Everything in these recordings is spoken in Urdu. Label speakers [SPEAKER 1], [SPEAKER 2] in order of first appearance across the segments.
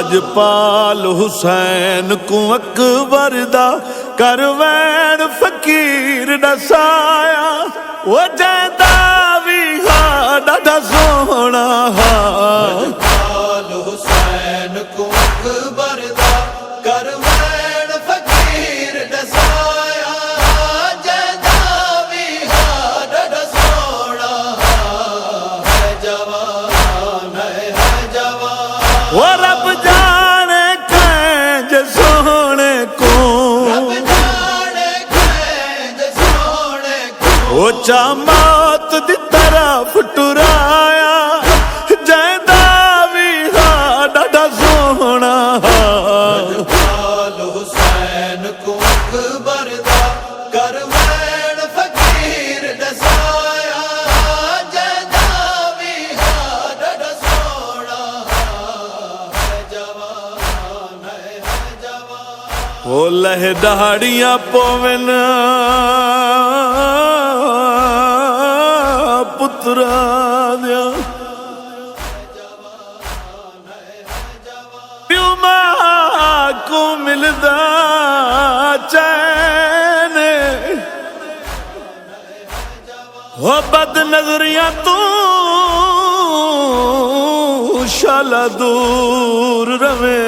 [SPEAKER 1] لجپال حسین کو اکبر دا کروین فقیر دسایا وہ جیندہ بھی ڈاڈا سونا لجپال حسین کو اکبر دا کروین فقیر دسایا جیندہ بھی ڈاڈا سونا ہے جوان وہ رب جانے کہیں جے سونے کو وہ چاہ موت دی طرف ٹرایا جیندہ بھی ڈاڈا سونا لجپال حسین کو اکبر دا کروین فقیر دسایا جیندہ بھی ڈاڈا سونا وہ لہ دہاڑیاں پوین پترا دیا پیو ماں کو ملدا چین وہ بد نظریاں تو شالا دور روے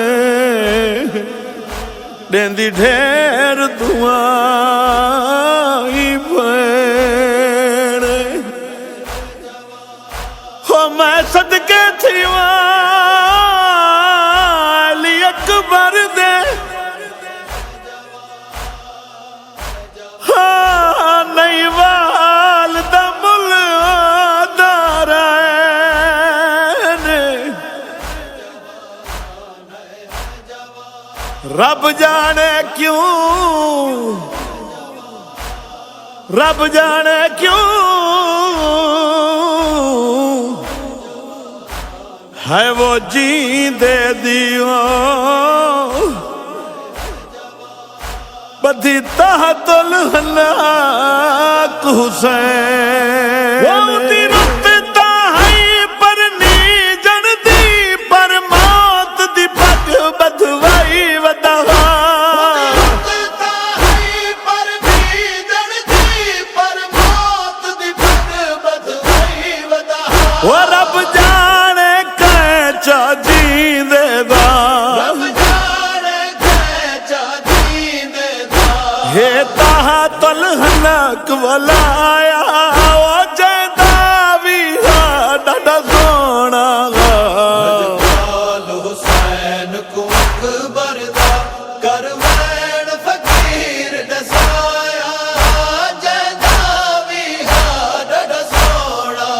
[SPEAKER 1] دیندی ڈھیر دعائی بھیڑے ہو میں صدقے تھی والی اکبر دے ہاں نہیں والدہ رب جانے کیوں رب جانے کیوں ہے وہ جیندے دیو بدھی تحت الحناک حسین وہ دی رتتا ہے پر نی جن دی پر موت دی پگ بدوائی وہ رب جانے کیچا جیندے دا رب جانے کیچا جیندے دا یہ تحت الحناک ولایا وہ جیندہ بھی ڈاڈا سونا لجپال حسین کو اکبر دا کروین فقیر دسایا جیندہ بھی ڈاڈا سونا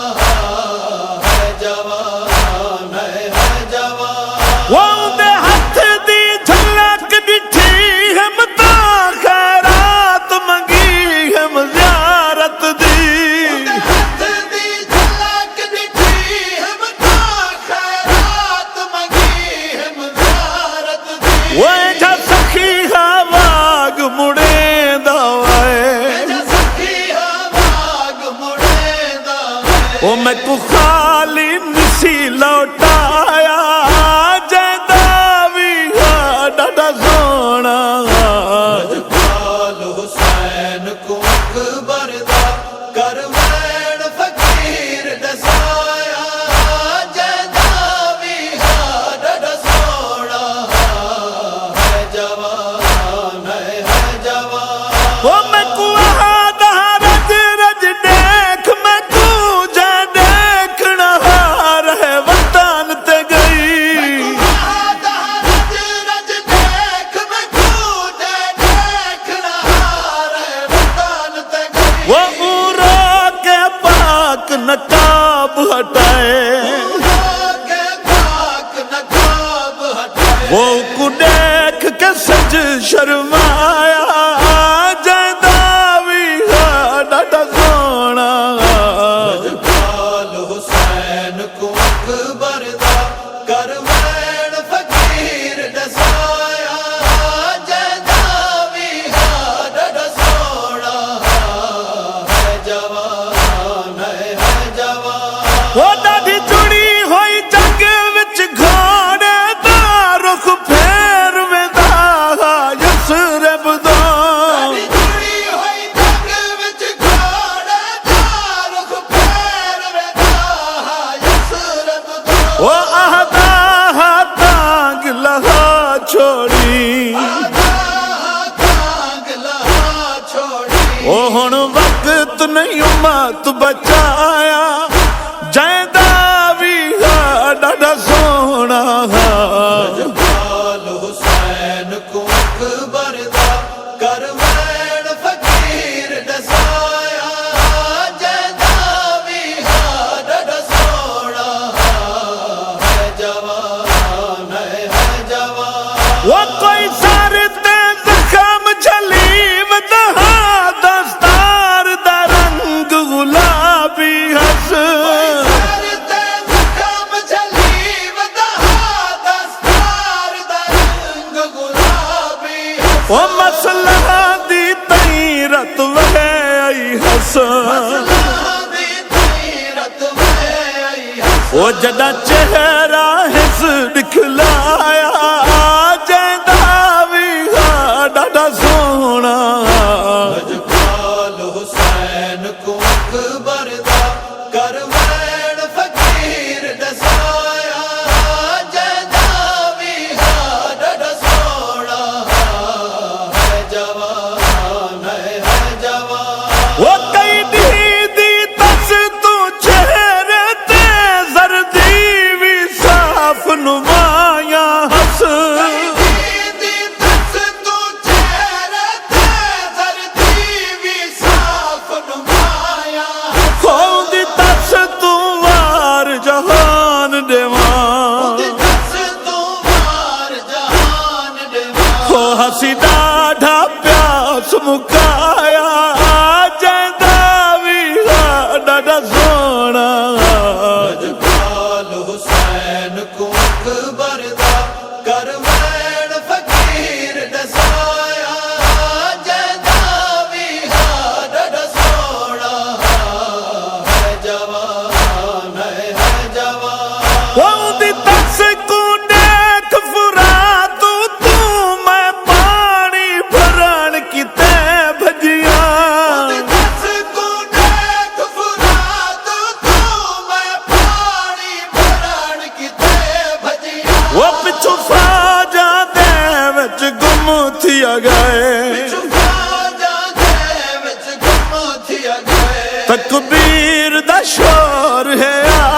[SPEAKER 1] وہ دے ہاتھ دی جھلک ڈٹھی ہمتا خیرات منگی ہم زیارت دی او ہن وقت نہیں امت بچایا جیندا وی ڈاڈا سونا
[SPEAKER 2] جلال حسین کو اکبر دا کروین فقیر دسایا جیندا وی ڈاڈا سونا ہے جوان ہے جوان
[SPEAKER 1] وہ کوئی سار تے زخم جلیم دہا دستار دا رنگ گلابی ہس وہ مسئلہ دی تیرت وے آئی حسن وہ جدا چہرہ حس دکھلایا جیندا وی ڈاڈا سونا
[SPEAKER 2] جلال حسین کو اکبر دا کروین فقیر دسایا جیندا وی ڈاڈا سونا ہے جوان ہے جوان
[SPEAKER 1] وہ کئی دی تس تو چہرے تے زردی وی صاف نمایاں ہس دی تس تو وار جہان دیوان ہو ہسی ڈاڈھا پیاس مکایا جیندا وی ڈاڈا سونا
[SPEAKER 2] جلال حسین کو اکبر دا کروین فقیر دسایا جیندا وی ڈاڈا سونا ہے جوان ہے جوان
[SPEAKER 1] وہ دی تس کو دیکھ فرات تو میں پانی بھرن کتے بھجیا وہ پچھو فاجا دے وچ گم تھیا گئے تکبیر دا شور ہے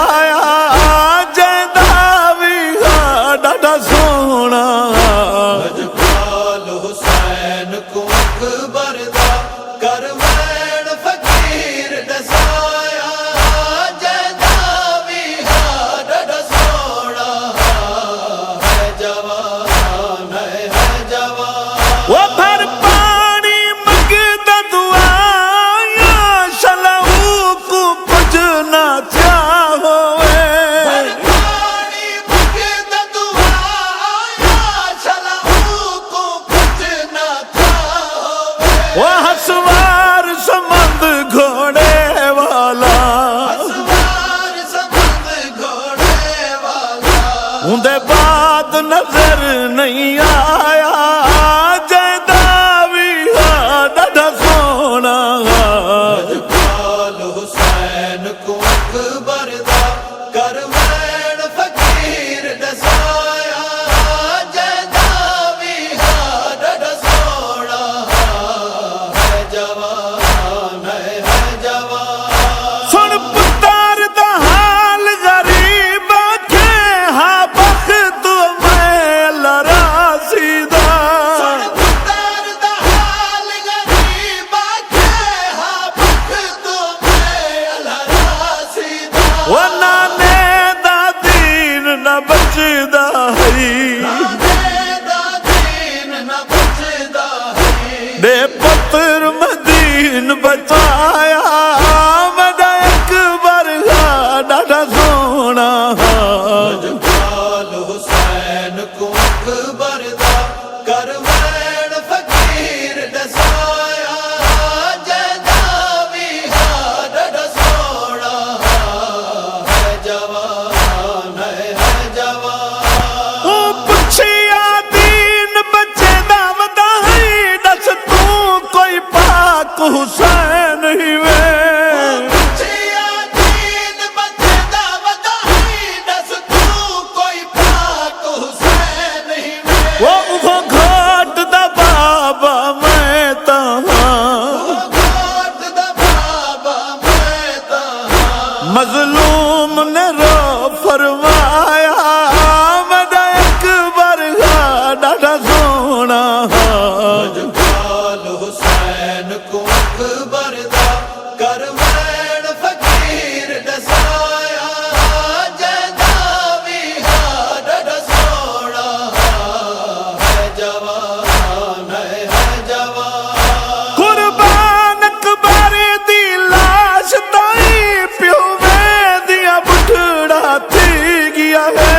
[SPEAKER 1] آیا جیندا وی ڈاڈا سونا
[SPEAKER 2] جلال حسین کو اکبر دا کروین فقیر دسایا جیندا وی ڈاڈا سونا ہے جوان ہے جوان
[SPEAKER 1] وہ بھر پانی منگدا دعا شلو کو کچھ نہ تھیا ہوئے وہ ہسوار سمند گھوڑے والا اندے بعد نظر نہیں آیا جیندا وی ڈاڈا سونا
[SPEAKER 2] جلال حسین کو اکبر دا کروین فقیر دسایا جیندا وی ڈاڈا سونا ہے جوان ہے جوان
[SPEAKER 1] سن پتر دا حال غریب کے ہاں بخت میں اللہ راضی دا وہ نانے دا دین نہ بچدا ہے دے پتر مدین بچایا مدا اکبر ڈاڈا سونا
[SPEAKER 2] جلال حسین کو اکبر دا کروین فقیر دسایا جیندا وی ڈاڈا سونا ہے جوان ہے جوان
[SPEAKER 1] او پچھیا دین بچے دا ودائی دس تو کوئی پاک حسین ہی وے وہ گھاٹ دا بابا میں تہاں
[SPEAKER 2] ਅਕਬਰ ਦਾ ਕਰਵੈਣ ਫਕੀਰ ਦਸਾਇਆ ਜੈਦਾ ਵੀ ਹਾਡ ਸੋਣਾ ਹੈ ਜਵਾਨ ਹੈ ਜਵਾਨ
[SPEAKER 1] ਕੁਰਬਾਨ ਅਕਬਰ ਦੀ ਲਾਸ਼ ਤਾਈ ਪਿਓ ਦੀਆਂ ਬੁੱਢੜਾ ਥੀ ਗਿਆ ਹੈ